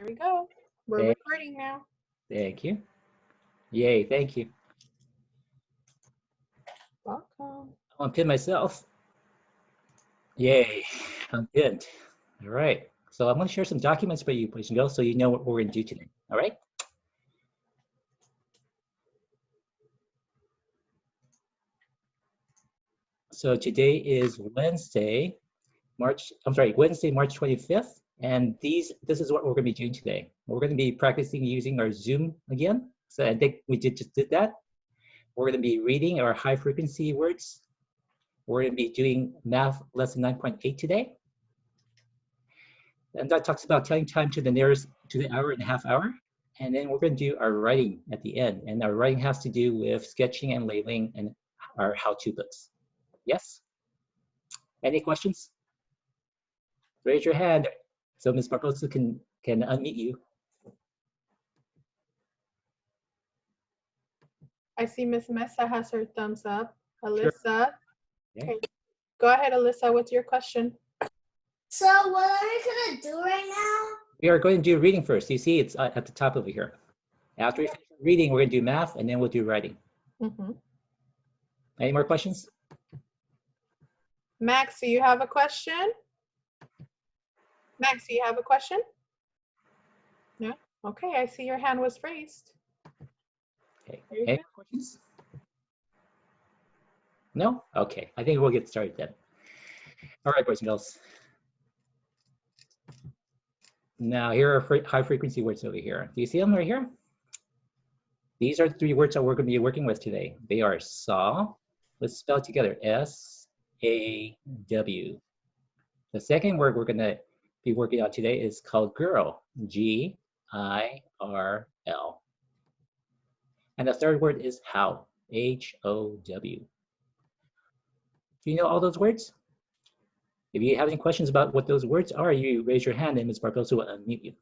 we go. We're recording now. Thank you. Yay, thank you. Welcome. I'll pin myself. Yay, I'm pinned. All right. So I'm going to share some documents for you, boys and girls, so you know what we're going to do today. All right. So today is Wednesday, March 25th. And this is what we're going to be doing today. We're going to be practicing using our Zoom again. So I think we just did that. We're going to be reading our high frequency words. We're going to be doing math lesson 9.8 today. And that talks about telling time to the hour and a half hour. And then we're going to do our writing at the end. And our writing has to do with sketching and labeling and our how-to books. Yes? Any questions? Raise your hand so Ms. Barbosa can unmute you. I see Miss Mesa has her thumbs up. Alyssa. Sure. Okay. Go ahead, Alyssa. What's your question? So what are we gonna do right now? We are going to do reading first. You see, it's at the top over here. After we finish reading, we're going to do math, and then we'll do writing. Any more questions? Max, do you have a question? Max, do you have a question? No? Okay, I see your hand was raised. Okay. Any more questions? No? Okay. I think we'll get started then. All right, boys and girls. Now, here are high frequency words over here. Do you see them right here? These are the three words that we're going to be working with today. They are saw. Let's spell it together. S-A-W. The second word we're going to be working on today is called girl. G-I-R-L. And the third word is how. H-O-W. Do you know all those words? If you have any questions about what those words are, you raise your hand and Ms. Barbosa will unmute you.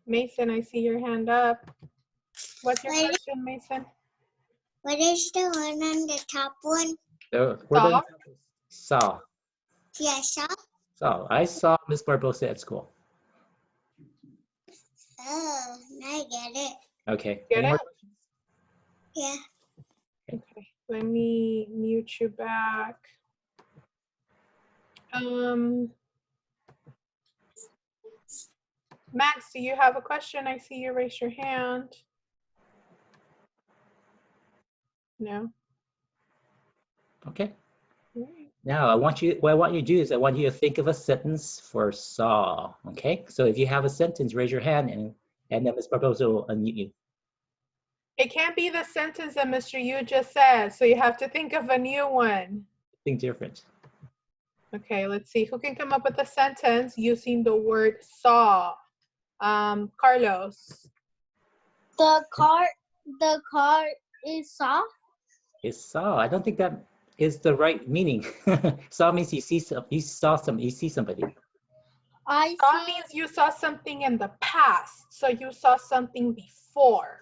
Mason, I see your hand up. What's your question, Mason? What is the one on the top one? Saw. Yeah, saw. Saw. I saw Ms. Barbosa at school. Oh, now I get it. Okay. Get Any it? more questions? Yeah. Okay, let me mute you back. Max, do you have a question? I see you raise your hand. No? Okay. Right. Now, what I want you to do is I want you to think of a sentence for saw. Okay. So if you have a sentence, raise your hand and then Ms. Barbosa will unmute you. It can't be the sentence that Mr. Yu just said, so you have to think of a new one. Think different. Okay, let's see. Who can come up with a sentence using the word saw? Carlos. The car is soft. Is saw. I don't think that is the right meaning. Saw means you see somebody. Saw means you saw something in the past. So you saw something before.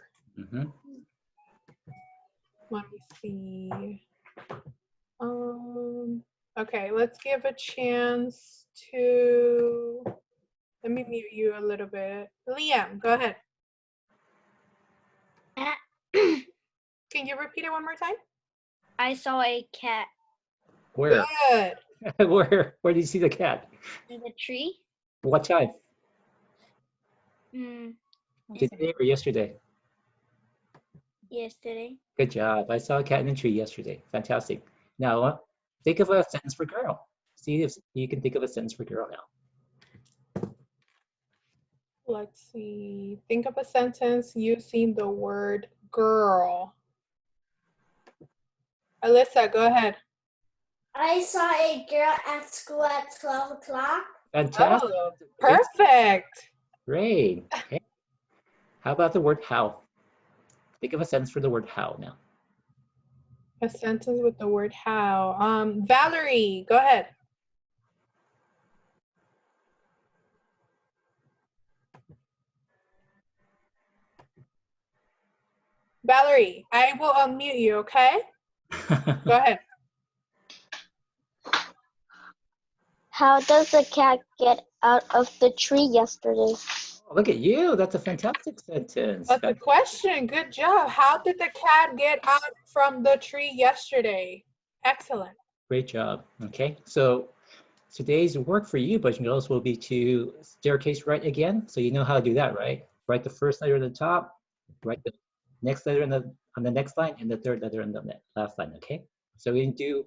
Let me see. Okay, let's give a chance to, let me mute you a little bit. Liam, go ahead. Can you repeat it one more time? I saw a cat. Where? Good. Where did you see the cat? In the tree. What time? Today or yesterday? Yesterday. Good job. I saw a cat in a tree yesterday. Fantastic. Now, think of a sentence for girl. See if you can think of a sentence for girl now. Let's see. Think of a sentence using the word girl. Alyssa, go ahead. I saw a girl at school at 12 o'clock. Fantastic. Oh, perfect. Great. Okay. How about the word how? Think of a sentence for the word how now. A sentence with the word how. Valerie, go ahead. Valerie, I will unmute you, okay? Go ahead. How does the cat get out of the tree yesterday? Oh, look at you. That's a fantastic sentence. That's a question. Good job. How did the cat get out from the tree yesterday? Excellent. Great job. Okay, so today's work for you, boys and girls, will be to staircase right again. So you know how to do that, right? Write the first letter at the top, write the next letter on the next line, and the third letter on the last line, okay? So we can do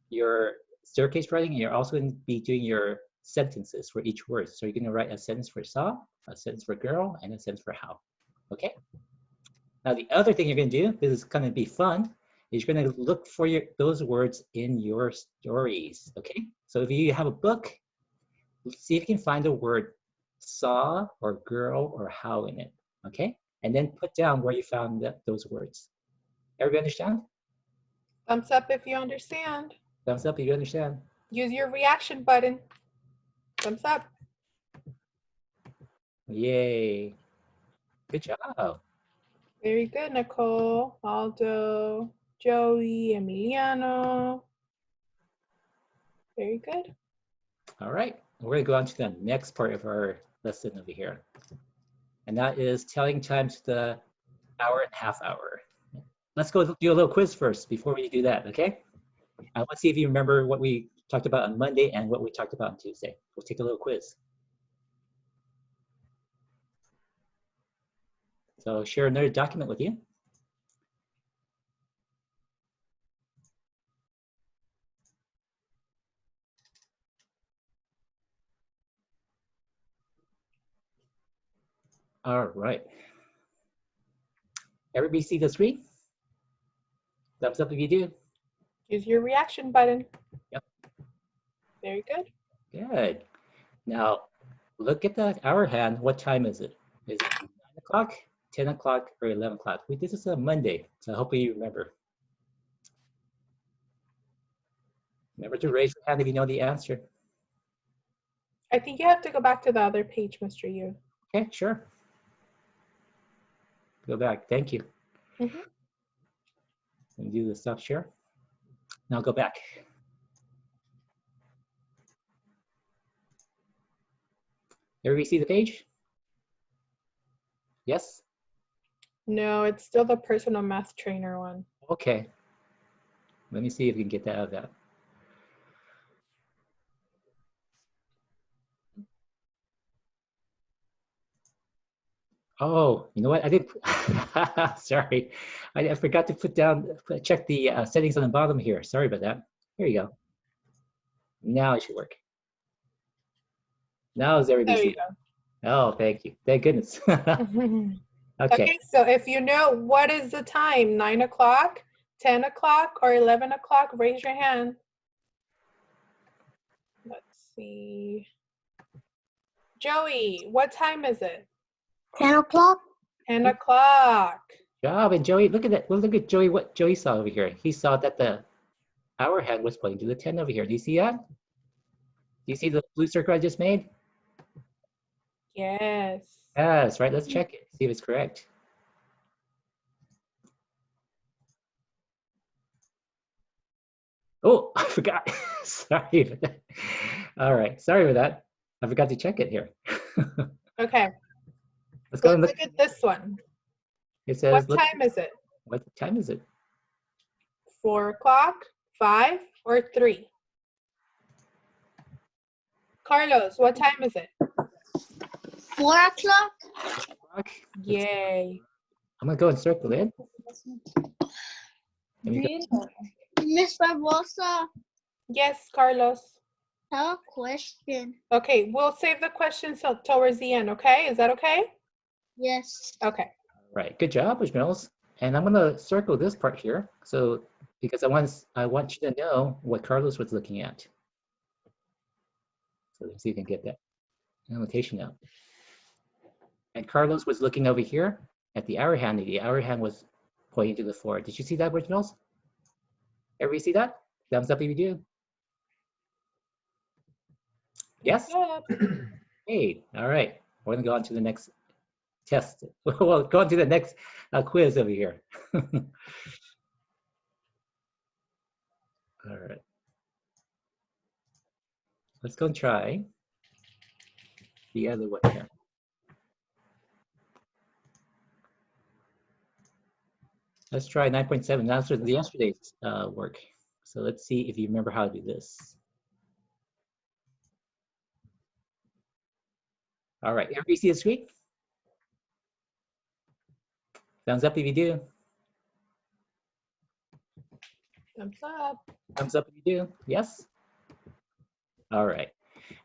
your staircase writing, and you're also going to be doing your sentences for each word. So you're going to write a sentence for saw, a sentence for girl, and a sentence for how, okay? Now the other thing you're going to do, this is going to be fun, is you're going to look for those words in your stories, okay? So if you have a book, see if you can find the word saw or girl or how in it, okay? And then put down where you found those words. Everybody understand? Thumbs up if you understand. Thumbs up if you understand. Use your reaction button. Thumbs up. Yay. Good job. Very good, Nicole, Aldo, Joey, Emiliano. Very good. All right, we're gonna go on to the next part of our lesson over here. And that is telling time to the hour and half hour. Let's go do a little quiz first before we do that, okay? Let's see if you remember what we talked about on Monday and what we talked about on Tuesday. We'll take a little quiz. So I'll share another document with you. All right. Everybody see the screen? Thumbs up if you do. Use your reaction button. Yep. Very good. Good. Now, look at the hour hand. What time is it? Is it 9 o'clock, 10 o'clock, or 11 o'clock? This is a Monday, so I hope you remember. Remember to raise your hand if you know the answer. I think you have to go back to the other page, Mr. Yu. Okay, sure. Go back. Thank you. Mhm. And do the stop share. Now go back. Everybody see the page? Yes? No, it's still the personal math trainer one. Okay. Let me see if we can get that out of that. Oh, you know what? I did. Sorry, I forgot to check the settings on the bottom here. Sorry about that. Here you go. Now it should work. Now is everybody There see you it? Oh, thank you. Thank goodness. go. Okay. Okay, so if you know what is the time, 9 o'clock, 10 o'clock, or 11 o'clock, raise your hand. Let's see. Joey, what time is it? 10 o'clock? 10 o'clock. Job. And Joey, look at that. Well, look at Joey, what Joey saw over here. He saw that the hour hand was pointing to the 10 over here. Do you see that? Do you see the blue circle I just made? Yes. Yes, right. Let's check it, see if it's correct. Oh, I forgot. Sorry about that. All right, sorry about that. I forgot to check it here. Okay, Let's go let's and look. look at this one. It says, What look, time is it? what time is it? 4 o'clock, 5, or 3? Carlos, what time is it? 4 o'clock? O'clock? Yay. I'm gonna go and circle it. Let me go. Miss Barbosa, Yes, Carlos. I have a question. Okay, we'll save the questions towards the end, okay? Is that okay? Yes. Okay. Right, good job, Bushmills. And I'm gonna circle this part here, so because I want you to know what Carlos was looking at. So let's see if we can get that annotation out. And Carlos was looking over here at the hour hand. The hour hand was pointing to the floor. Did you see that, Bushmills? Everybody see that? Thumbs up if you do. Yes? Good. Hey, all right. We're gonna go on to the next test. Well, go on to the next quiz over here. All right. Let's go and try the other one here. Let's try 9.7. That's the yesterday's work. So let's see if you remember how to do this. All right, everybody see the screen? Thumbs up if you do. Thumbs up. Thumbs up if you do. Yes? All right.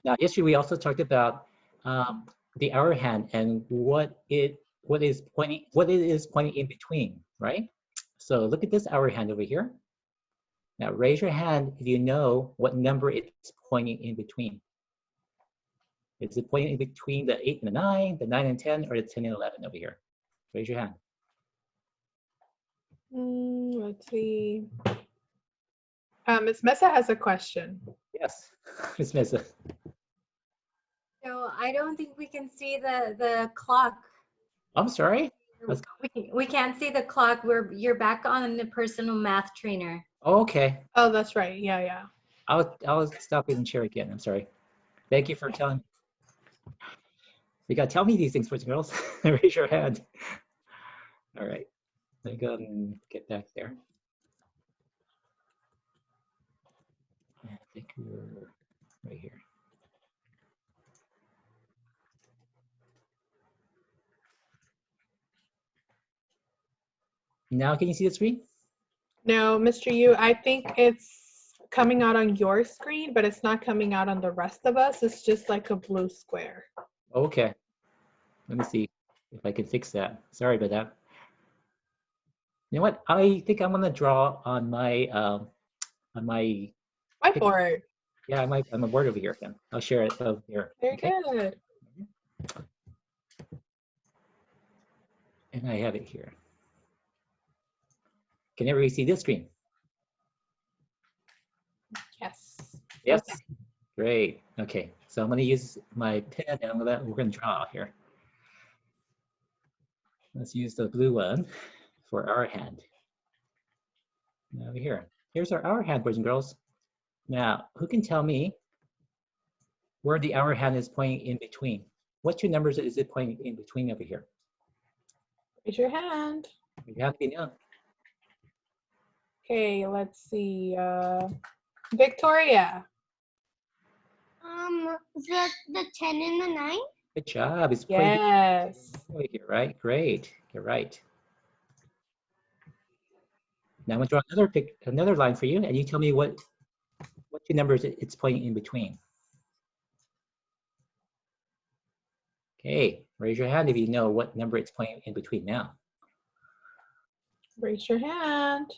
Now, yesterday we also talked about the hour hand and what it is pointing in between, right? So look at this hour hand over here. Now raise your hand if you know what number it's pointing in between. Is it pointing in between the 8 and the 9, the 9 and 10, or the 10 and 11 over here? Raise your hand. Let's see. Ms. Mesa has a question. Yes, Ms. Mesa. So I don't think we can see the clock. I'm sorry. We can't see the clock. You're back on the personal math trainer. Oh, okay. Oh, that's right. Yeah, yeah. I'll stop and share again. I'm sorry. Thank you for telling. You gotta tell me these things, boys and girls. Raise your hand. All right. Let me go and get back there. I think we're right here. Now, can you see the screen? No, Mr. Yu, I think it's coming out on your screen, but it's not coming out on the rest of us. It's just like a blue square. Okay. Let me see if I can fix that. Sorry about that. You know what? I think I'm gonna draw on my Whiteboard. yeah, on my board over here. Then I'll share it over here. Very Okay. good. And I have it here. Can everybody see this screen? Yes. Yes. Okay. Great. Okay. So I'm going to use my pen and we're going to draw here. Let's use the blue one for our hand. Now over here. Here's our hour hand, boys and girls. Now, who can tell me where the hour hand is pointing in between? What two numbers is it pointing in between over here? Raise your hand. You have to be known. Okay, let's see. Victoria. The 10 and the 9? Good job. It's pointing Yes. over here, right? Great. You're right. Now I'm going to draw another line for you, and you tell me what two numbers it's pointing in between. Okay, raise your hand if you know what number it's pointing in between now. Raise your hand.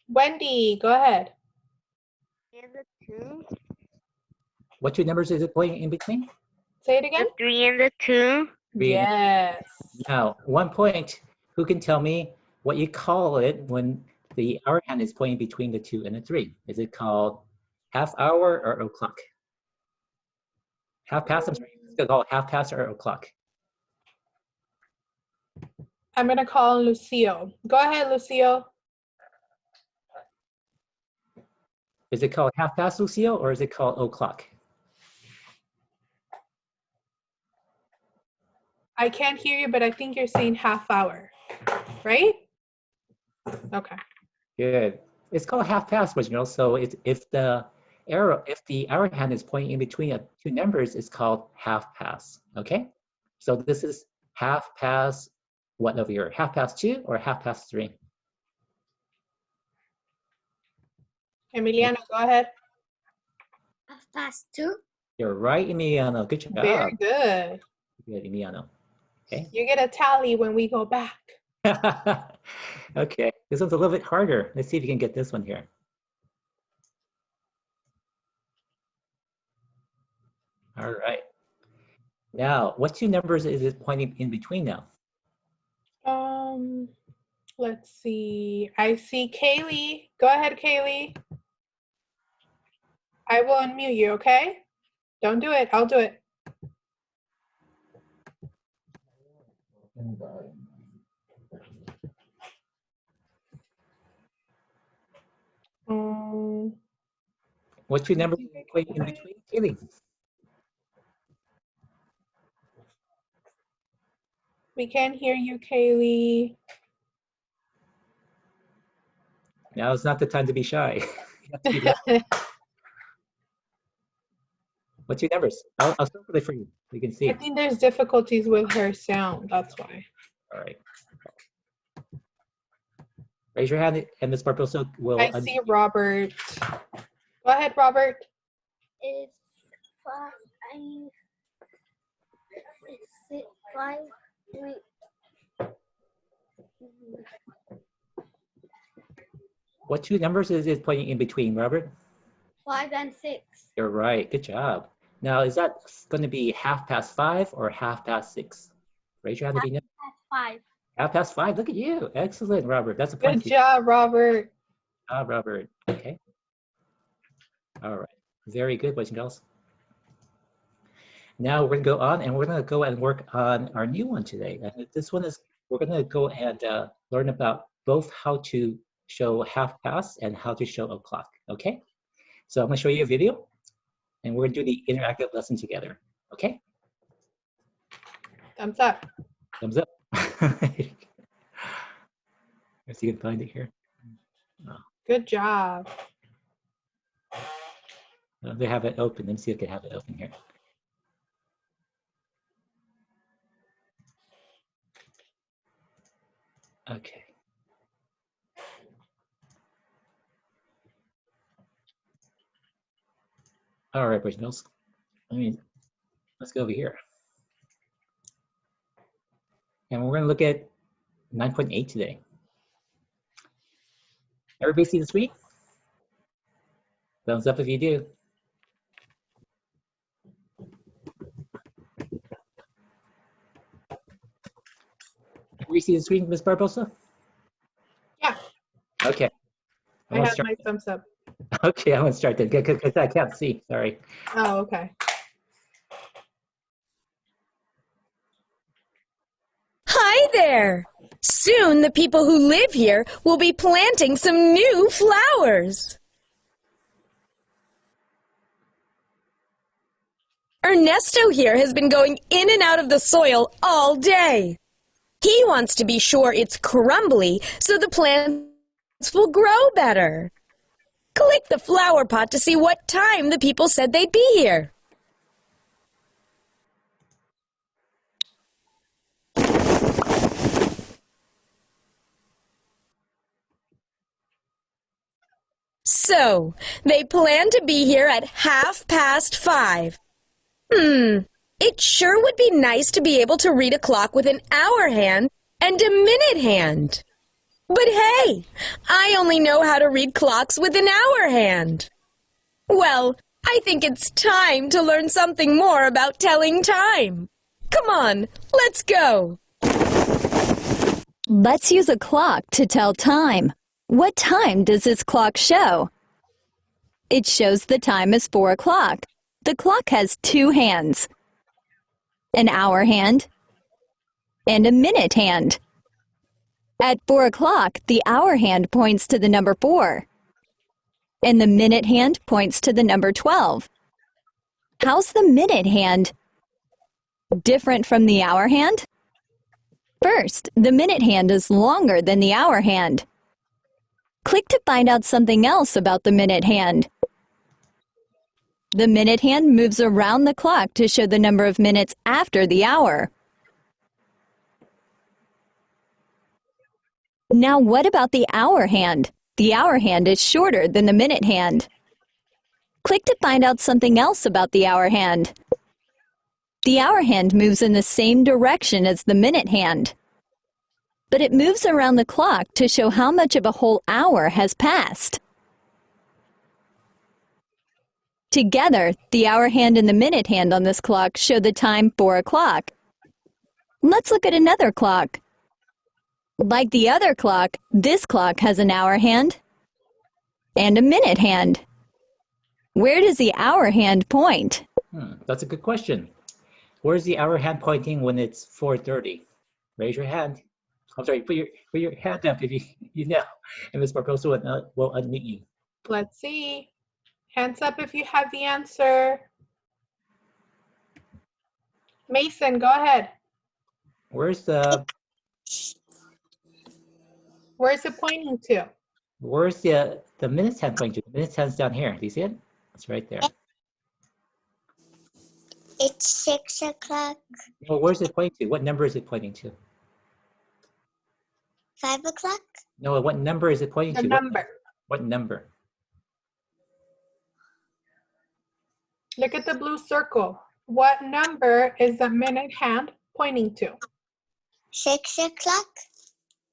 Wendy, go ahead. And the 2. What two numbers is it pointing in between? Say it again. The 3 and the 2. Yes. Now, 1 point. Who can tell me what you call it when the hour hand is pointing between the 2 and the 3? Is it called half hour or o'clock? Half past, I'm sorry. It's called half past or o'clock. I'm going to call Lucio. Go ahead, Lucio. Is it called half past, Lucio, or is it called o'clock? I can't hear you, but I think you're saying half hour, right? Okay. Good. It's called half past, boys and girls. So if the hour hand is pointing in between two numbers, it's called half past. Okay. So this is half past what over here? Half past 2 or half past 3? Emiliano, go ahead. 2. You're right, Emiliano. Good job. Very good. Good, Emiliano. Okay. You get a tally when we go back. Okay. This one's a little bit harder. Let's see if you can get this one here. All right. Now, what two numbers is it pointing in between now? Let's see. I see Kaylee. Go ahead, Kaylee. I will unmute you, okay? Don't do it. I'll do it. What two numbers equate in between? Kaylee? We can't hear you, Kaylee. Now is not the time to be shy. You have to be loud. What two numbers? I'll start with it for you. You can see. I think there's difficulties with her sound. That's why. All right. Raise your hand, and Ms. Barbosa will. I see Robert. Go ahead, Robert. It's 5. It's 5. What two numbers is it pointing in between, Robert? 5 and 6. You're right. Good job. Now, is that going to be 5:30 or 6:30? Raise your hand if you know. That's 5. 5:30. Look at you. Excellent, Robert. That's a point. Good job, Robert. Robert. Okay. All right. Very good, boys and girls. Now we're going to go on and we're going to go and work on our new one today. And this one is, we're going to go and learn about both how to show half past and how to show a clock. Okay. So I'm going to show you a video and we're going to do the interactive lesson together. Okay. Thumbs up. Thumbs up. Let's see if you can find it here. Good job. They have it open. Let me see if I can have it open here. Okay. All right, boys and girls. Let's go over here. And we're going to look at 9.8 today. Everybody see the screen? Thumbs up if you do. Everybody see the screen, Ms. Barbosa? Yeah. Okay. I have my thumbs up. Okay, I'm going to start then because I can't see. Sorry. Oh, okay. Hi there! Soon the people who live here will be planting some new flowers. Ernesto here has been going in and out of the soil all day. He wants to be sure it's crumbly so the plants will grow better. Click the flower pot to see what time the people said they'd be here. So, they plan to be here at 5:30. It sure would be nice to be able to read a clock with an hour hand and a minute hand. But hey, I only know how to read clocks with an hour hand. Well, I think it's time to learn something more about telling time. Come on, let's go. Let's use a clock to tell time. What time does this clock show? It shows the time is 4 o'clock. The clock has 2 hands, an hour hand and a minute hand. At 4 o'clock, the hour hand points to the number 4, and the minute hand points to the number 12. How's the minute hand different from the hour hand? First, the minute hand is longer than the hour hand. Click to find out something else about the minute hand. The minute hand moves around the clock to show the number of minutes after the hour. Now what about the hour hand? The hour hand is shorter than the minute hand. Click to find out something else about the hour hand. The hour hand moves in the same direction as the minute hand, but it moves around the clock to show how much of a whole hour has passed. Together, the hour hand and the minute hand on this clock show the time 4 o'clock. Let's look at another clock. Like the other clock, this clock has an hour hand and a minute hand. Where does the hour hand point? That's a good question. Where's the hour hand pointing when it's 4:30? Raise your hand. I'm sorry, put your hand up if you know, and Ms. Barbosa will unmute you. Let's see. Hands up if you have the answer. Mason, go ahead. Where's the Where's it pointing to? minutes hand pointing to? The minutes hand's down here. Do you see it? It's right there. It's 6 o'clock. Well, where's it pointing to? What number is it pointing to? 5 o'clock. No, what number is it pointing The to? number. What number? Look at the blue circle. What number is the minute hand pointing to? 6 o'clock.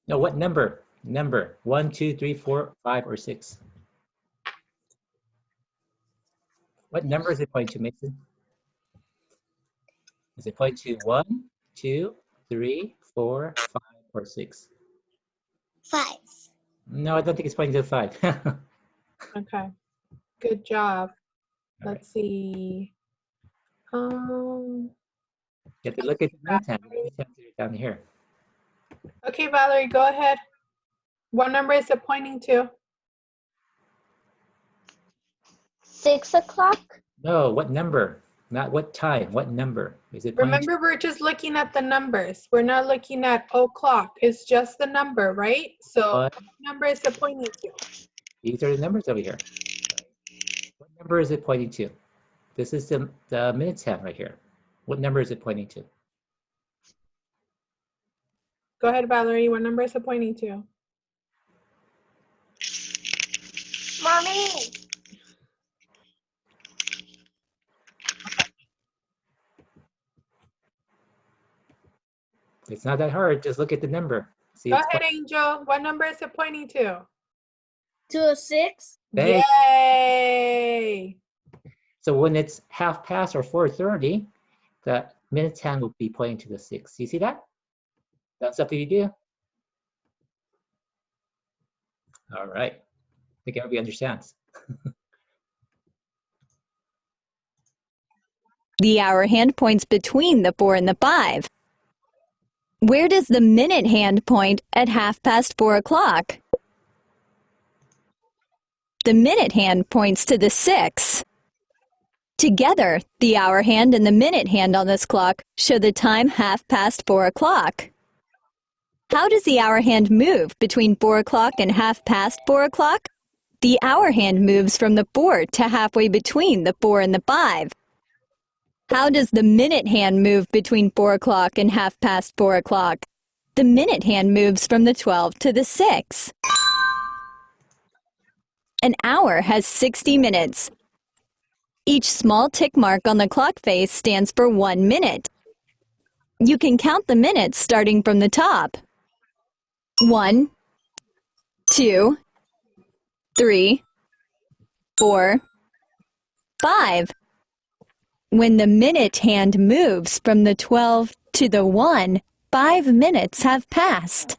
No, what number? Number 1, 2, 3, 4, 5, or 6. What number is it pointing to, Mason? Is it pointing to 1, 2, 3, 4, 5, or 6? 5. No, I don't think it's pointing to 5. Okay. Good job. All right. Let's see. You have to look at the minute hand. The minute hands are down here. Okay, Valerie, go ahead. What number is it pointing to? 6 o'clock. No, what number? Not what time. What number is it pointing to? Remember, we're just looking at the numbers. We're not looking at o'clock. It's just the number, right? So What? what number is it pointing to? These are the numbers over here. What number is it pointing to? This is the minutes hand right here. What number is it pointing to? Go ahead, Valerie. What number is it pointing to? Mommy. It's not that hard. Just look at the number. See, Go it's ahead, Angel. What number is it pointing to? 2:06. Thank- Yay! So when it's 4:30, or 4:30, the minutes hand will be pointing to the 6. You see that? That's up to you do. All right. I think everybody understands. The hour hand points between the 4 and the 5. Where does the minute hand point at 4:30 o'clock? The minute hand points to the 6. Together, the hour hand and the minute hand on this clock show the time 4:30 o'clock. How does the hour hand move between 4 o'clock and 4:30 o'clock? The hour hand moves from the 4 to halfway between the 4 and the 5. How does the minute hand move between 4 o'clock and 4:30 o'clock? The minute hand moves from the 12 to the 6. An hour has 60 minutes. Each small tick mark on the clock face stands for 1 minute. You can count the minutes starting from the top. 1, 2, 3, 4, 5. When the minute hand moves from the 12 to the 1, 5 minutes have passed.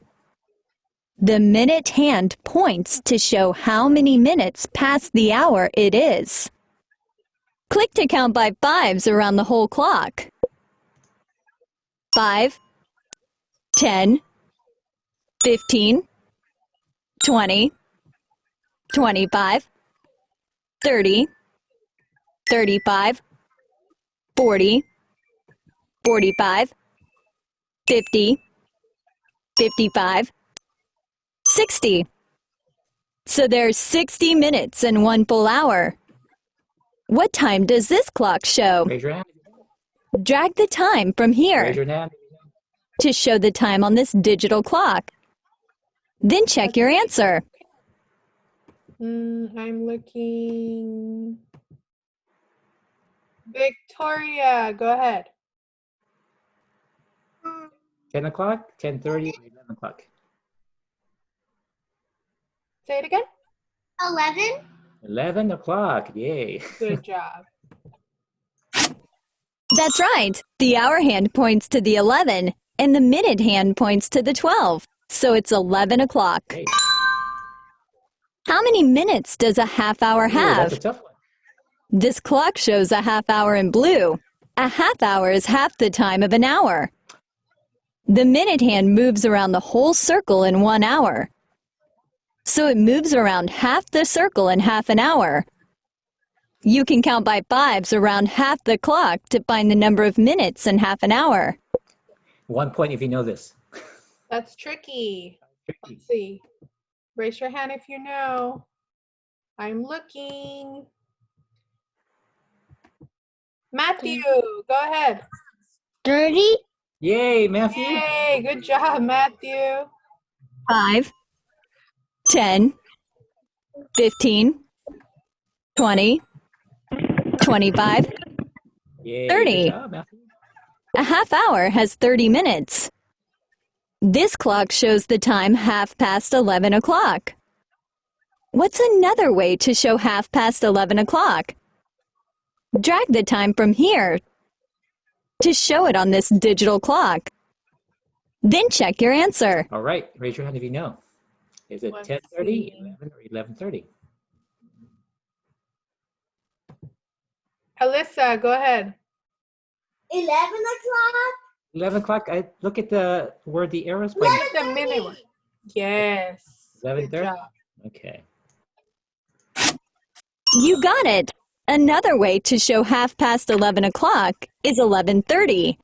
The minute hand points to show how many minutes past the hour it is. Click to count by 5s around the whole clock. 5, 10, 15, 20, 25, 30, 35, 40, 45, 50, 55, 60. So there's 60 minutes and 1 full hour. What time does this clock show? Raise your hand. Drag the time from Raise here your hand. to show the time on this digital clock. Then check your answer. I'm looking. Victoria, go ahead. 10 o'clock, 10:30, 11 o'clock. Say it again. 11. 11 o'clock. Yay. Good job. That's right. The hour hand points to the 11 and the minute hand points to the 12. So it's 11 o'clock. Great. How many minutes does a half hour Ooh, that's a have? tough one. This clock shows a half hour in blue. A half hour is half the time of an hour. The minute hand moves around the whole circle in 1 hour. So it moves around half the circle in half an hour. You can count by fives around half the clock to find the number of minutes in half an hour. 1 point if you know this. That's tricky. Let's see. Raise your hand if you know. I'm looking. Matthew, go ahead. 30. Yay, Matthew. Yay, good job, Matthew. 5, 10, 15, 20, 25. Yay, 30. Good job, Matthew. A half hour has 30 minutes. This clock shows the time 11:30 o'clock. What's another way to show 11:30 o'clock? Drag the time from here to show it on this digital clock. Then check your answer. All right, raise your hand if you know. Is it Let's 10:30, see. 11, or 11:30? Alyssa, go ahead. 11 o'clock. 11 o'clock. I look at the where the arrows Look point. at the minute one. Yes. Good 11:30? job. Okay. You got it. Another way to show 11:30 o'clock is 11:30.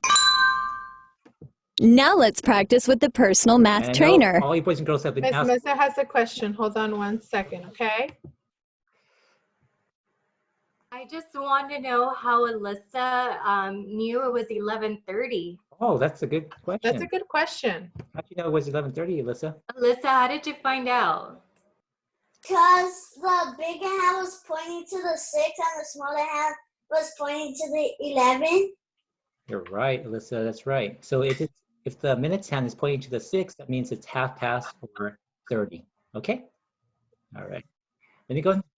Now let's practice with the personal math And I know trainer. all you boys and girls have been Miss asked. Melissa has a question. Hold on 1 second, okay? I just want to know how Alyssa knew it was 11:30. Oh, that's a good question. That's a good question. How'd you know it was 11:30, Alyssa? Alyssa, how did you find out? Because the bigger hand was pointing to the 6 and the smaller hand was pointing to the 11. You're right, Alyssa. That's right. So if the minutes hand is pointing to the 6, that means it's 30. Okay. All right.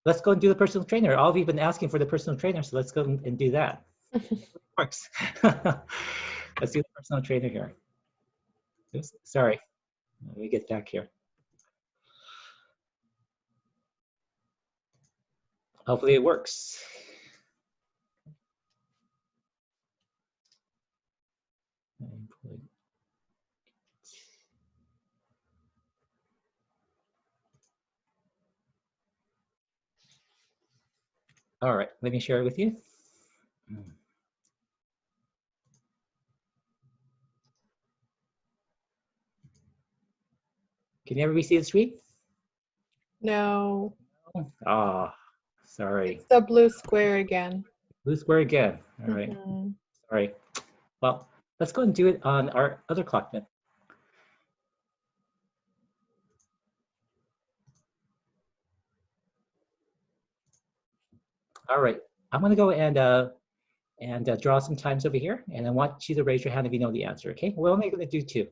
Let's go and do the personal trainer. All of you have been asking for the personal trainer, so let's go and do that. It works. Let's do the personal trainer here. Oops, sorry. Let me get back here. Hopefully it works. All right, let me share it with you. Can everybody see the screen? No, Ah, sorry. it's the blue square again. Blue square again. All right, Mhm. sorry. Well, let's go and do it on our other clock then. All right, I'm gonna go and draw some times over here, and I want you to raise your hand if you know the answer, okay? We're only gonna do 2.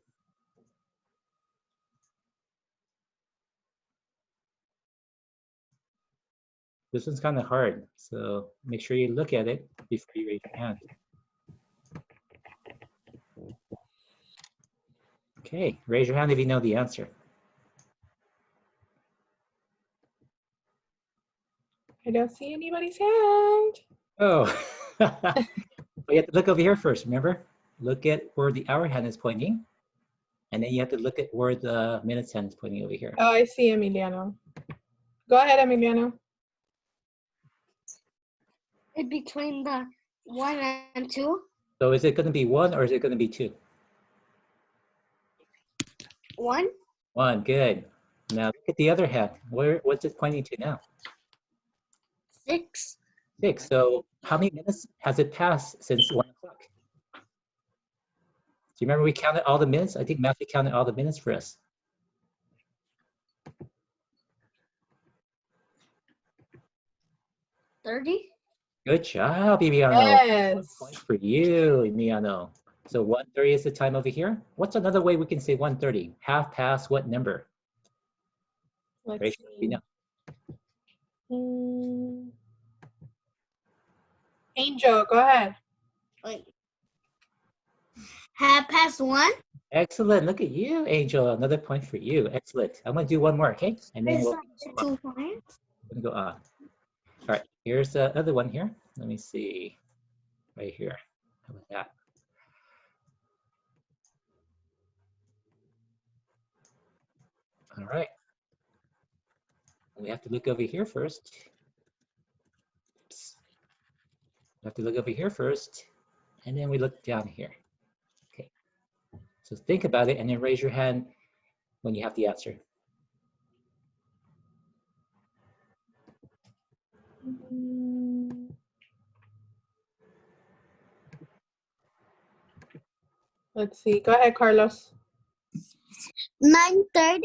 This one's kind of hard, so make sure you look at it before you raise your hand. Okay, raise your hand if you know the answer. I don't see anybody's hand. Oh, you have to look over here first, remember? Look at where the hour hand is pointing, and then you have to look at where the minutes hand is pointing over here. Oh, I see Emiliano. Go ahead, Emiliano. Between the 1 and 2. So is it going to be 1 or is it going to be 2? 1. 1, good. Now look at the other hand. What's it pointing to now? 6. 6. So how many minutes has it passed since 1 o'clock? Do you remember we counted all the minutes? I think Matthew counted all the minutes for us. 30. Good job, Emiliano. Yes. Point for you, Emiliano. So 1:30 is the time over here. What's another way we can say 1:30? Half past what number? Let's Raise your hand if you see. know. Angel, go ahead. 1:30. Excellent. Look at you, Angel. Another point for you. Excellent. I'm going to do one more, okay? And then we'll Two points. go on. All right, here's the other one here. Let me see. Right here. How about that? All right. We have to look over here first. Oops. You have to look over here first, and then we look down here. Okay. So think about it, and then raise your hand when you have the answer. Let's see. Go ahead, Carlos. 9:30.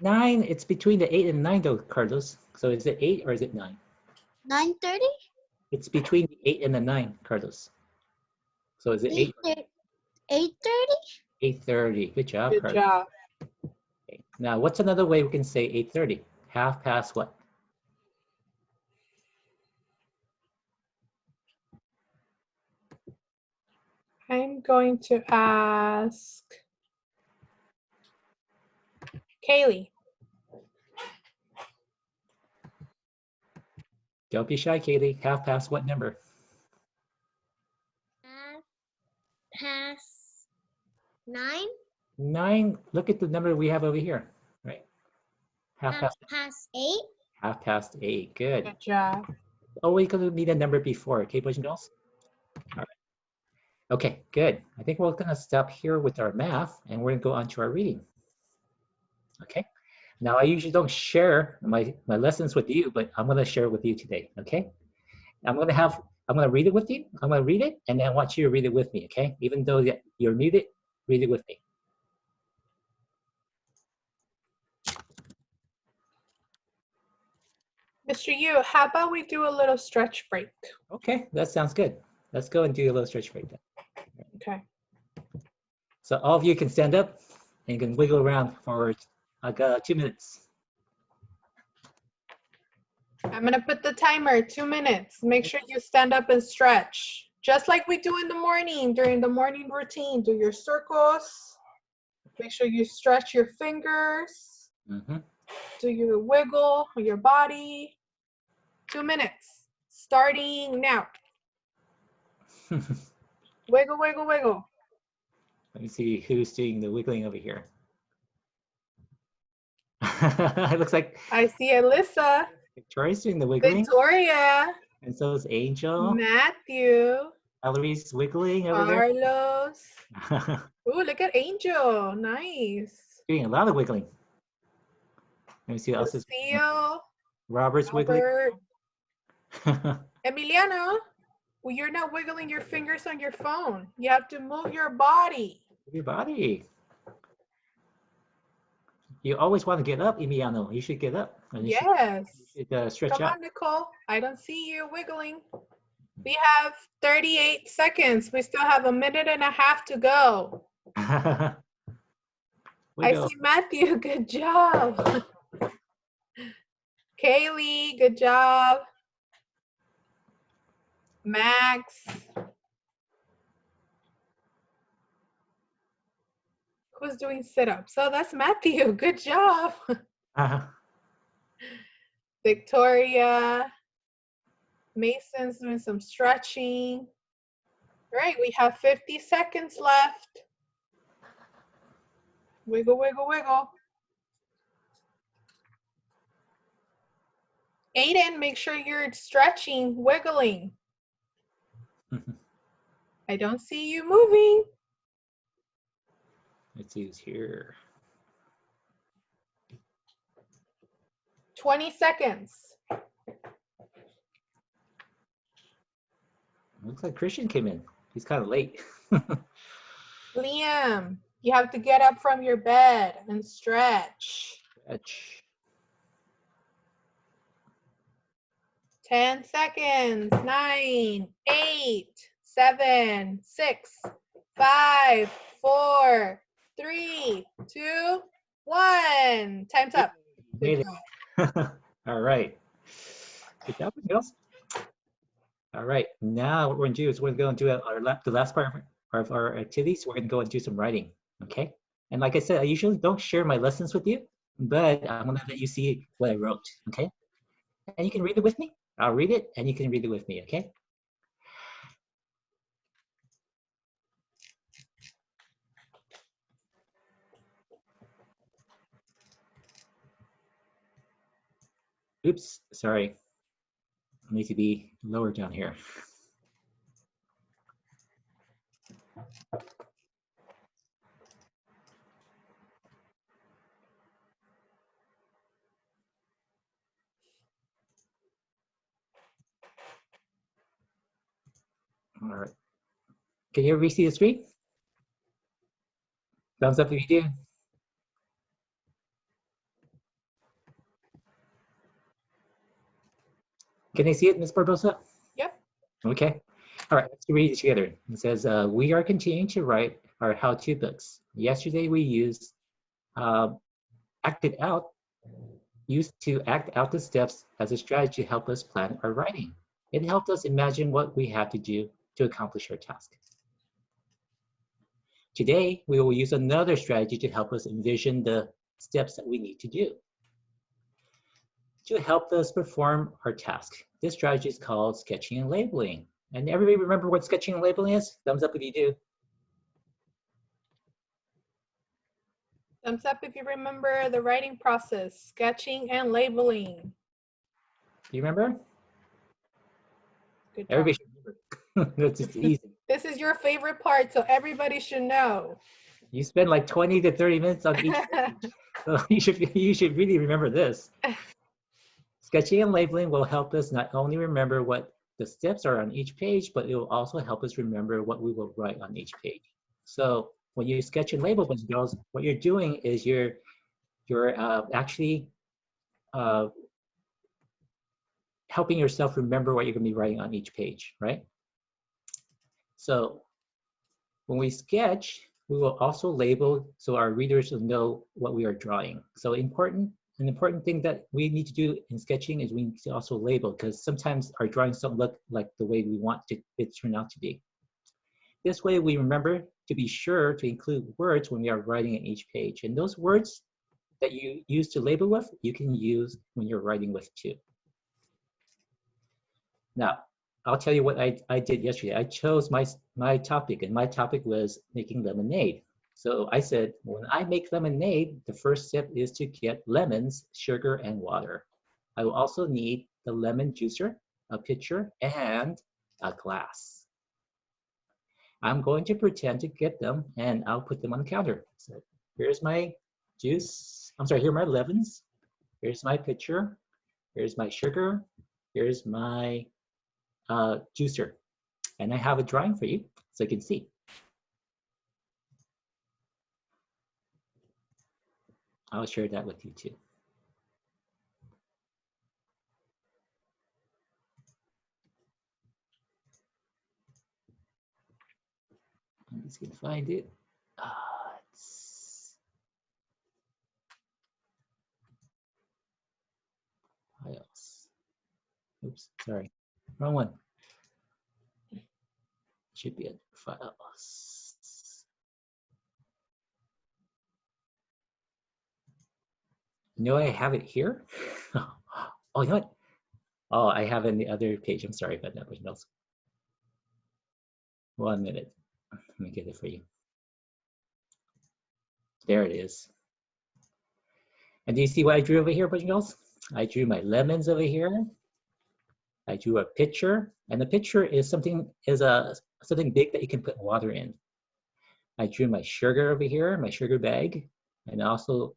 9, it's between the 8 and 9 though, Carlos. So is it 8 or is it 9? 9:30. It's between the 8 and the 9, Carlos. So is it 8? 8:30. 8:30. Good job, Good Carlos. job. Okay. Now, what's another way we can say 8:30? Half past what? I'm going to ask Kaylee. Don't be shy, Kaylee. Half past what number? 9. 9. Look at the number we have over here, right? Half past. Past 8. Half past 8. Good. Good job. Always going to need a number before, okay, boys and girls? All right. Okay, good. I think we're going to stop here with our math, and we're going to go on to our reading. Okay. Now, I usually don't share my lessons with you, but I'm going to share it with you today, okay? I'm going to read it with you. I'm going to read it, and then I want you to read it with me, okay? Even though you're muted, read it with me. Mr. Yu, how about we do a little stretch break? Okay, that sounds good. Let's go and do a little stretch break then. Okay. So all of you can stand up and you can wiggle around for like 2 minutes. I'm going to put the timer, 2 minutes. Make sure you stand up and stretch. Just like we do in the morning, during the morning routine. Do your circles. Make sure you stretch your fingers. Mm-hmm. Do your wiggle on your body. 2 minutes. Starting now. Wiggle, wiggle, wiggle. Let me see who's doing the wiggling over here. It looks like I see Alyssa, Victoria's doing the wiggling, Victoria, and so is Angel. Matthew, Valerie's wiggling over there. Carlos. Ooh, look at Angel. Nice. Doing a lot of wiggling. Let me see what else is. Lucille, Robert's wiggling. Albert, Emiliano. Well, you're not wiggling your fingers on your phone. You have to move your body. Your body. You always want to get up, Emiliano. You should get up. And you Yes. should stretch Come out. on, Nicole. I don't see you wiggling. We have 38 seconds. We still have 1.5 minutes to go. I Wiggle. see Matthew. Good job. Kaylee, good job. Max. Who's doing sit-ups? So that's Matthew. Good job. Victoria. Mason's doing some stretching. All right, we have 50 seconds left. Wiggle, wiggle, wiggle. Aiden, make sure you're stretching, wiggling. I don't see you moving. Let's see who's here. 20 seconds. Looks like Christian came in. He's kind of late. Liam, you have to get up from your bed and stretch. Stretch. 10 seconds. 9, 8, 7, 6, 5, 4, 3, 2, 1. Time's up. Made it. All right. Good job, girls. All right. Now what we're going to do is we're going to do the last part of our activities. We're going to go and do some writing. Okay. And like I said, I usually don't share my lessons with you, but I'm going to let you see what I wrote. Okay. And you can read it with me. I'll read it and you can read it with me. Okay. Oops, sorry. I need to be lower down here. All right. Can you see the screen? Thumbs up if you do. Can you see it, Ms. Barbosa? Yep. Okay. All right, let's read it together. It says, we are continuing to write our how-to books. Yesterday we used used to act out the steps as a strategy to help us plan our writing. It helped us imagine what we have to do to accomplish our task. Today, we will use another strategy to help us envision the steps that we need to do to help us perform our task. This strategy is called sketching and labeling. And everybody remember what sketching and labeling is? Thumbs up if you do. Thumbs up if you remember the writing process, sketching and labeling. Do you remember? Good job. Everybody should remember. That's just easy. This is your favorite part, so everybody should know. You spend like 20 to 30 minutes on each page. So you should really remember this. Sketching and labeling will help us not only remember what the steps are on each page, but it will also help us remember what we will write on each page. So when you sketch and label, boys and girls, what you're doing is you're actually helping yourself remember what you're going to be writing on each page, right? So when we sketch, we will also label so our readers will know what we are drawing. So an important thing that we need to do in sketching is we need to also label, because sometimes our drawings don't look like the way we want it to turn out to be. This way we remember to be sure to include words when we are writing on each page. And those words that you use to label with, you can use when you're writing with too. Now, I'll tell you what I did yesterday. I chose my topic, and my topic was making lemonade. So I said, when I make lemonade, the first step is to get lemons, sugar, and water. I will also need the lemon juicer, a pitcher, and a glass. I'm going to pretend to get them, and I'll put them on the counter. So here's my juice. I'm sorry, here are my lemons. Here's my pitcher. Here's my sugar. Here's my juicer. And I have a drawing for you so you can see. I'll share that with you too. I'm just gonna find it. Files. Oops, sorry, wrong one. Should be at files. No, I have it here. Oh, you know what? Oh, I have it in the other page. I'm sorry about that, but else. 1 minute. Let me get it for you. There it is. And do you see what I drew over here, boys and girls? I drew my lemons over here. I drew a pitcher, and the pitcher is something big that you can put water in. I drew my sugar over here, my sugar bag, and I also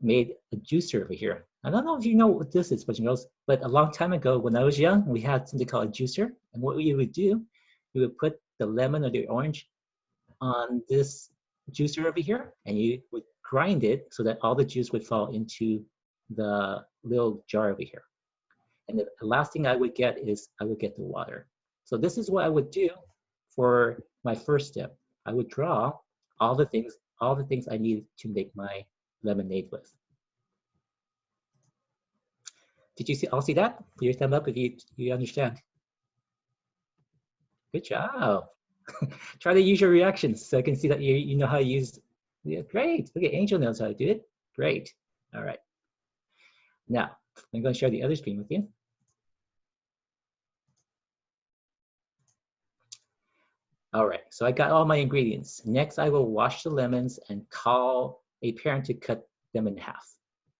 made a juicer over here. I don't know if you know what this is, boys and girls, but a long time ago when I was young, we had something called a juicer. And what you would do, you would put the lemon or the orange on this juicer over here, and you would grind it so that all the juice would fall into the little jar over here. And the last thing I would get is I would get the water. So this is what I would do for my first step. I would draw all the things I needed to make my lemonade with. Did you all see that? Put your thumb up if you understand. Good job. Try to use your reactions so I can see that you know how to use. Yeah, great. Look at Angel knows how to do it. Great. All right. Now I'm going to share the other screen with you. All right, so I got all my ingredients. Next, I will wash the lemons and call a parent to cut them in half.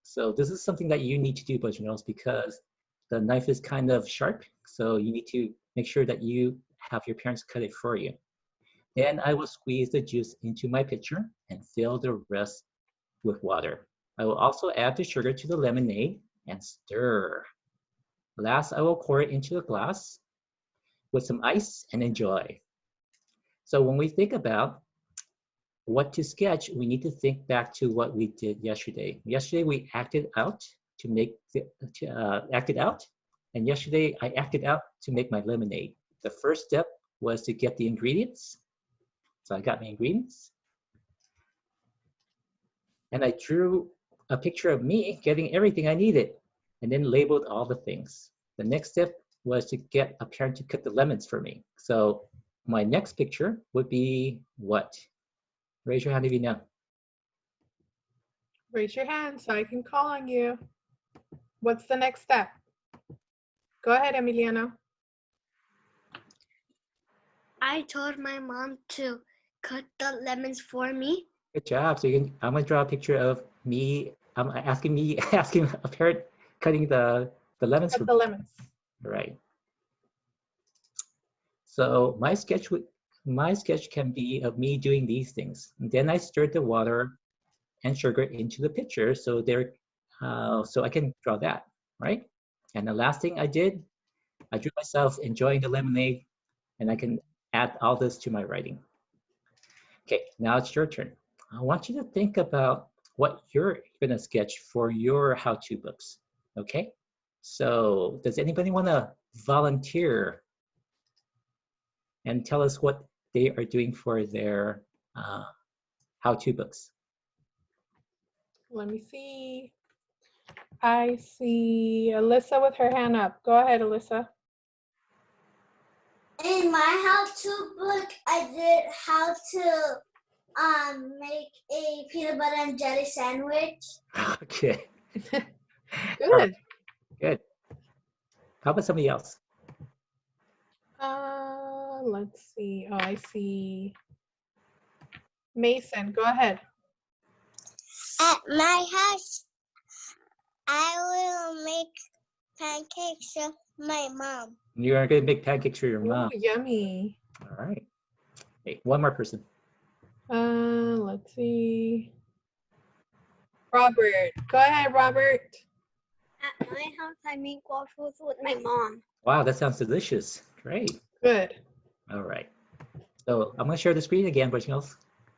So this is something that you need to do, boys and girls, because the knife is kind of sharp. So you need to make sure that you have your parents cut it for you. Then I will squeeze the juice into my pitcher and fill the rest with water. I will also add the sugar to the lemonade and stir. Last, I will pour it into a glass. with some ice and enjoy. So when we think about what to sketch, we need to think back to what we did yesterday. Yesterday we acted out to make acted out, and yesterday I acted out to make my lemonade. The first step was to get the ingredients. So I got my ingredients, and I drew a picture of me getting everything I needed, and then labeled all the things. The next step was to get a parent to cut the lemons for me. So my next picture would be what? Raise your hand if you know. Raise your hand so I can call on you. What's the next step? Go ahead, Emiliano. I told my mom to cut the lemons for me. Good job. So I'm gonna draw a picture of me. I'm asking a parent cutting the lemons for Cut the me. lemons. Right. So my sketch can be of me doing these things. And then I stirred the water and sugar into the pitcher, so so I can draw that, right? And the last thing I did, I drew myself enjoying the lemonade, and I can add all this to my writing. Okay, now it's your turn. I want you to think about what you're gonna sketch for your how-to books, okay? So does anybody wanna volunteer and tell us what they are doing for their how-to books? Let me see. I see Alyssa with her hand up. Go ahead, Alyssa. In my how-to book, I did how to make a peanut butter and jelly sandwich. Okay, Good. good. How about somebody else? Let's see. Oh, I see. Mason, go ahead. At my house, I will make pancakes for my mom. You are gonna make pancakes for your Ooh, mom. yummy. All right. Hey, one more person. Let's see. Robert, go ahead, Robert. At my house, I make waffles with my mom. Wow, that sounds delicious. Great. Good. All right. So I'm gonna share the screen again, boys and girls,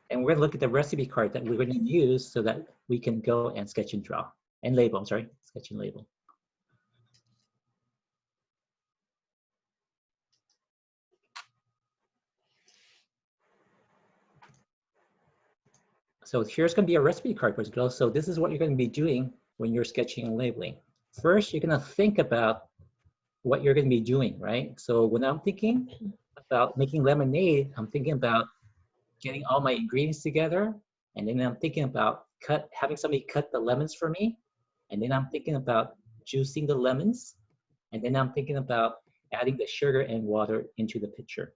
and we're gonna look at the recipe card that we're gonna use so that we can go and sketch and draw and label. I'm sorry, sketch and label. So here's gonna be a recipe card, boys and girls. So this is what you're gonna be doing when you're sketching and labeling. First, you're gonna think about what you're gonna be doing, right? So when I'm thinking about making lemonade, I'm thinking about getting all my ingredients together, and then I'm thinking about having somebody cut the lemons for me, and then I'm thinking about juicing the lemons, and then I'm thinking about adding the sugar and water into the pitcher.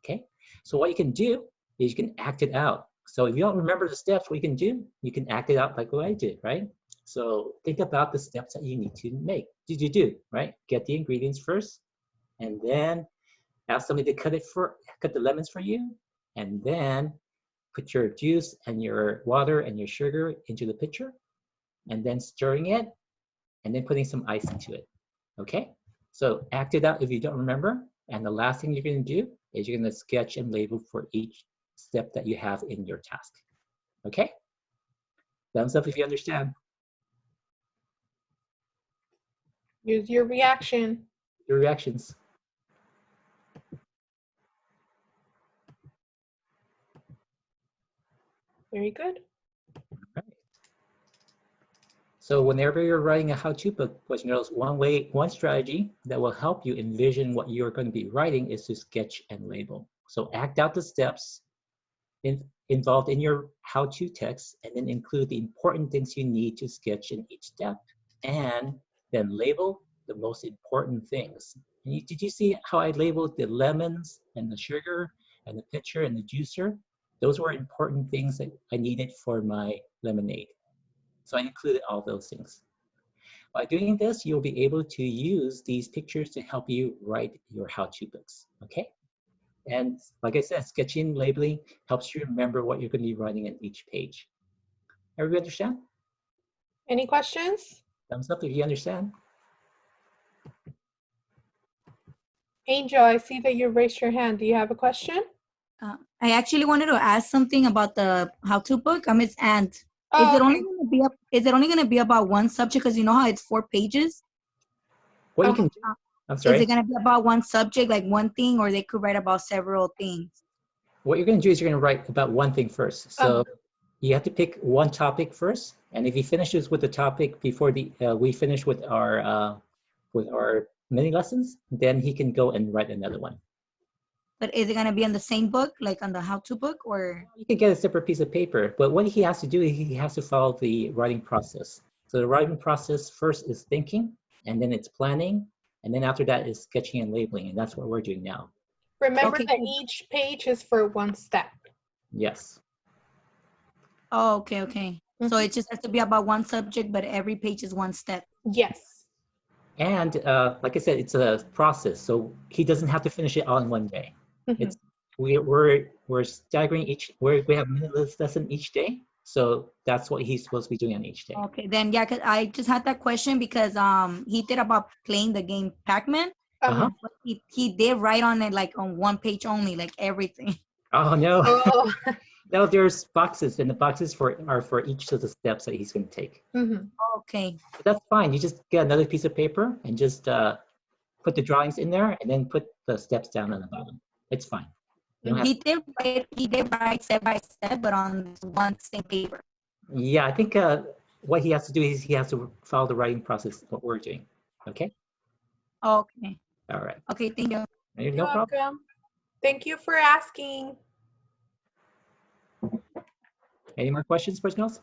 Okay, so what you can do is you can act it out. So if you don't remember the steps, what you can do, you can act it out like what I did, right? So think about the steps that you need to make. Do, right? Get the ingredients first, and then ask somebody to cut the lemons for you, and then put your juice and your water and your sugar into the pitcher, and then stirring it, and then putting some ice into it. Okay? So act it out if you don't remember, and the last thing you're going to do is you're going to sketch and label for each step that you have in your task. Okay? Thumbs up if you understand. Use your reaction. Your reactions. Very good. Right. So whenever you're writing a how-to book, boys and girls, one strategy that will help you envision what you're going to be writing is to sketch and label. So act out the steps involved in your how-to text, and then include the important things you need to sketch in each step, and then label the most important things. And did you see how I labeled the lemons and the sugar and the pitcher and the juicer? Those were important things that I needed for my lemonade. So I included all those things. By doing this, you'll be able to use these pictures to help you write your how-to books, okay? And like I said, sketching, labeling helps you remember what you're going to be writing on each page. Everybody understand? Any questions? Thumbs up if you understand. Angel, I see that you raised your hand. Do you have a question? I actually wanted to ask something about the how-to book. Miss Ant. Is Oh, it only going to be is it only going to be about one subject? Because you know how it's 4 pages. What you Um, can do, I'm Is sorry. it going to be about one subject, like one thing, or they could write about several things? What you're going to do is you're going to write about one thing first. So you have to pick one topic first, and if he finishes with the topic before we finish with our mini lessons, then he can go and write another one. But is it going to be on the same book, like on the how-to book, or? You can get a separate piece of paper, but what he has to do is he has to follow the writing process. So the writing process first is thinking, and then it's planning, and then after that is sketching and labeling, and that's what we're doing now. remember Okay, that cool. each page is for one step. Yes. Oh, okay, okay. So it just has to be about one subject, but every page is one step. Yes. And like I said, it's a process, so he doesn't have to finish it all in one day. It's we're staggering we have a minute lesson each day, so that's what he's supposed to be doing on each day. Okay, then yeah, 'cause I just had that question because he did about playing the game Pac-Man. Uh-huh. But he did write on it like on one page only, like everything. Oh no. Oh. No, there's boxes, and the boxes are for each of the steps that he's going to take. Okay. But that's fine. You just get another piece of paper and just put the drawings in there, and then put the steps down on the bottom. It's fine. You don't have He did write step by step, but on one same paper. Yeah, I think what he has to do is he has to follow the writing process, what we're doing. Okay? Okay. All right. Okay, thank you. No You're problem. welcome. Thank you for asking. Any more questions, person else?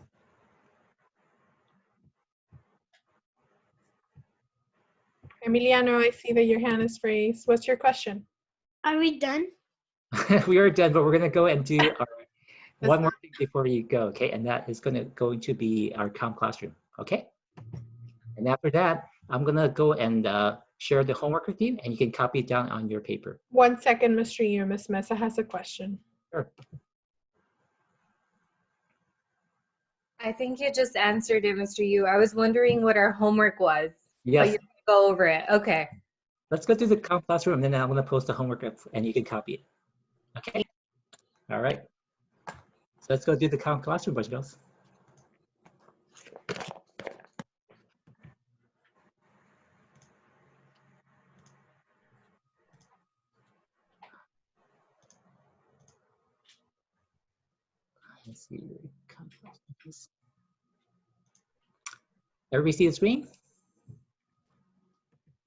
Emiliano, I see that your hand is raised. What's your question? Are we done? We are done, but we're going to go and do our That's one more thing before you go, okay? And that is going to be our Calm Classroom, okay? And after that, I'm going to go and share the homework with you, and you can copy it down on your paper. 1 second, Mr. Yu. Miss Mesa has a question. Sure. I think you just answered it, Mr. Yu. I was wondering what our homework was. Yes. But you're gonna go over it. Okay. Let's go through the Calm Classroom, and then I'm going to post the homework up, and you can copy it. Okay? All right. So let's go do the Calm Classroom, boys and girls. Let's see. Everybody see the screen?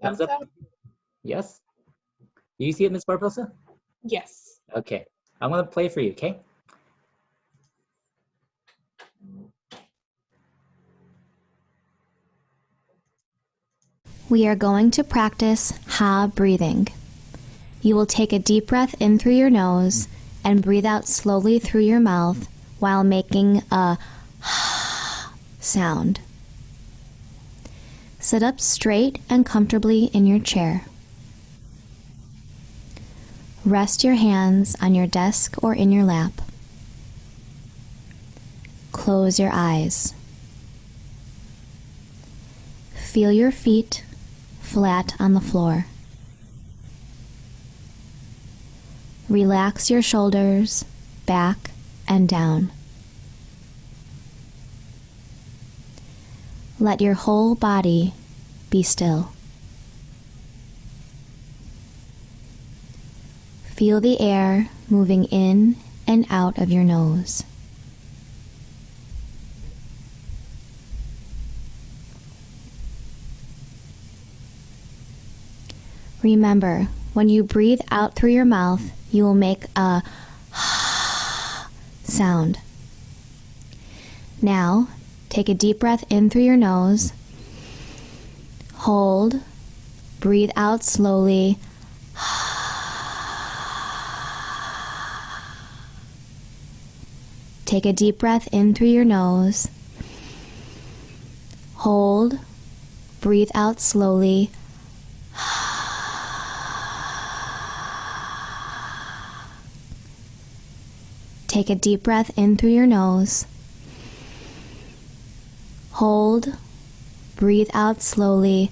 Thumbs up? Yes? Do you see it, Ms. Barbosa? Yes. Okay. I'm going to play for you, okay? We are going to practice Ha breathing. You will take a deep breath in through your nose and breathe out slowly through your mouth while making a Ha sound. Sit up straight and comfortably in your chair. Rest your hands on your desk or in your lap. Close your eyes. Feel your feet flat on the floor. Relax your shoulders back and down. Let your whole body be still. Feel the air moving in and out of your nose. Remember, when you breathe out through your mouth, you will make a sound. Now, take a deep breath in through your nose. Hold. Breathe out slowly. Take a deep breath in through your nose. Hold. Breathe out slowly. Take a deep breath in through your nose. Hold. Breathe out slowly.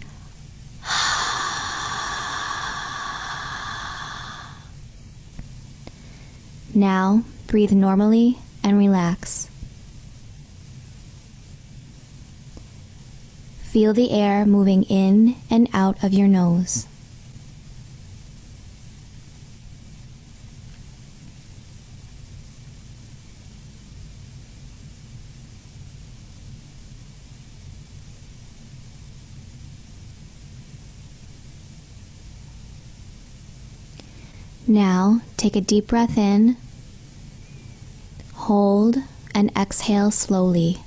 Now, breathe normally and relax. Feel the air moving in and out of your nose. Now, take a deep breath in, hold, and exhale slowly.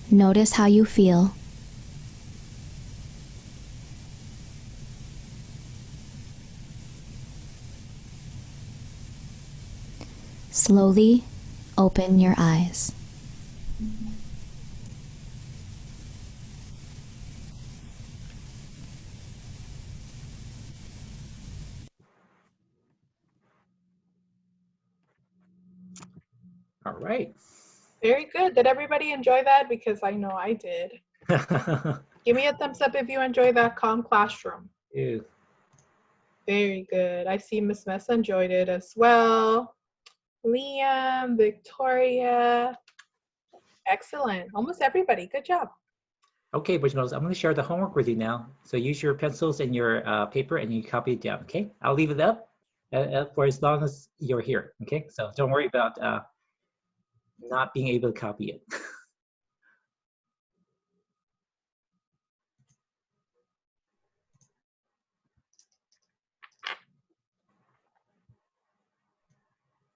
Notice how you feel. Slowly open your eyes. All right. Very good. Did everybody enjoy that? Because I know I did. Give me a thumbs up if you enjoyed that Calm Classroom. Ew. Very good. I see Miss Messa enjoyed it as well. Liam, Victoria. Excellent. Almost everybody. Good job. Okay, boys and girls, I'm going to share the homework with you now. So use your pencils and your paper and you copy it down, okay? I'll leave it up for as long as you're here, okay? So don't worry about not being able to copy it.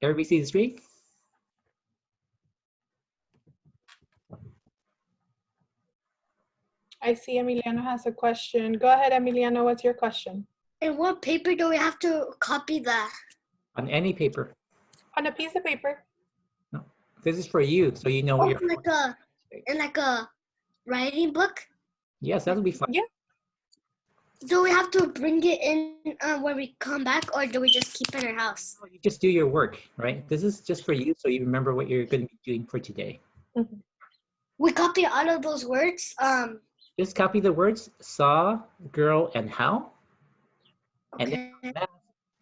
Everybody see the screen? I see Emiliano has a question. Go ahead, Emiliano. What's your question? And what paper do we have to copy that? On any paper. On a piece of paper. No, this is for you, so you know what you're. In like a writing book? Yes, that'll be fine. Yeah. Do we have to bring it in when we come back, or do we just keep it in our house? You just do your work, right? This is just for you, so you remember what you're going to be doing for today. Mm-hmm. We copy all of those words. Just copy the words saw, girl, and how. Okay. And then math,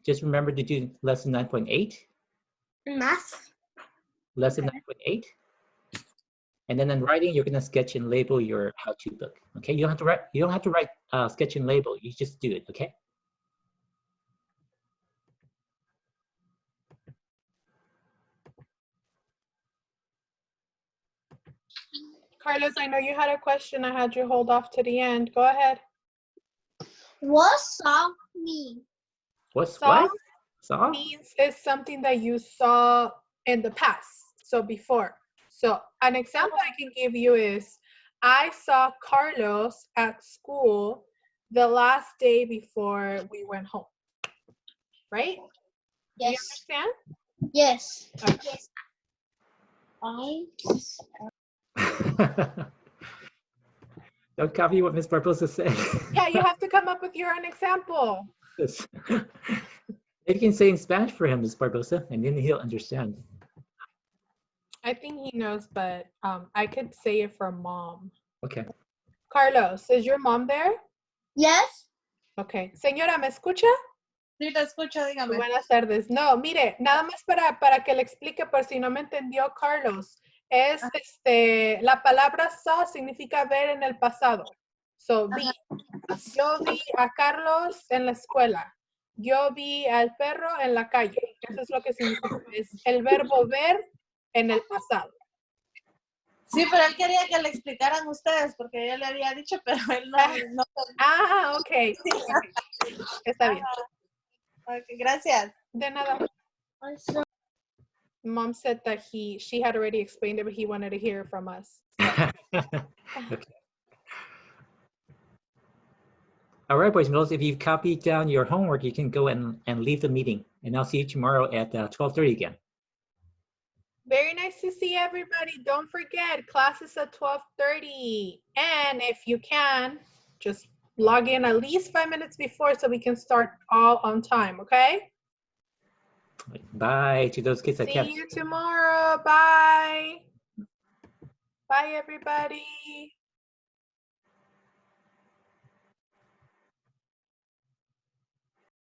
just remember to do lesson 9.8. Math. Lesson Okay. 9.8. And then in writing, you're gonna sketch and label your how-to book. Okay, you don't have to write. You don't have to write sketch and label. You just do it. Okay. Carlos, I know you had a question. I had you hold off to the end. Go ahead. What saw mean? What's Saw what? Saw? means is something that you saw in the past, so before. So an example I can give you is, I saw Carlos at school the last day before we went home. Right? Do you Yes. understand? Yes. Okay. Yes. Don't copy what Miss Barbosa said. Yeah, you have to come up with your own example. You can say in Spanish for him, Miss Barbosa, and then he'll understand. I think he knows, but I could say it for mom. Okay. Carlos, is your mom there? Yes. Okay. Señora, ¿me escucha? Sí, te escucho, dígame. Buenas tardes. No, mire, nada más para que le explique por si no me entendió Carlos. Es la palabra saw significa ver en el pasado. So, vi. Yo vi a Carlos en la escuela. Yo vi al perro en la calle. Eso es lo que significa. Es el verbo ver en el pasado. Sí, pero él quería que le explicaran ustedes, porque yo le había dicho, pero él no. Ah, ok. Está bien. Okay, gracias. De nada. Mom said that she had already explained it, but he wanted to hear from us. Okay. All right, boys and girls, if you've copied down your homework, you can go and leave the meeting. And I'll see you tomorrow at 12:30 again. Very nice to see everybody. Don't forget, class is at 12:30. And if you can, just log in at least 5 minutes before so we can start all on time, okay? Bye to those kids that can't. See you tomorrow. Bye. Bye, everybody.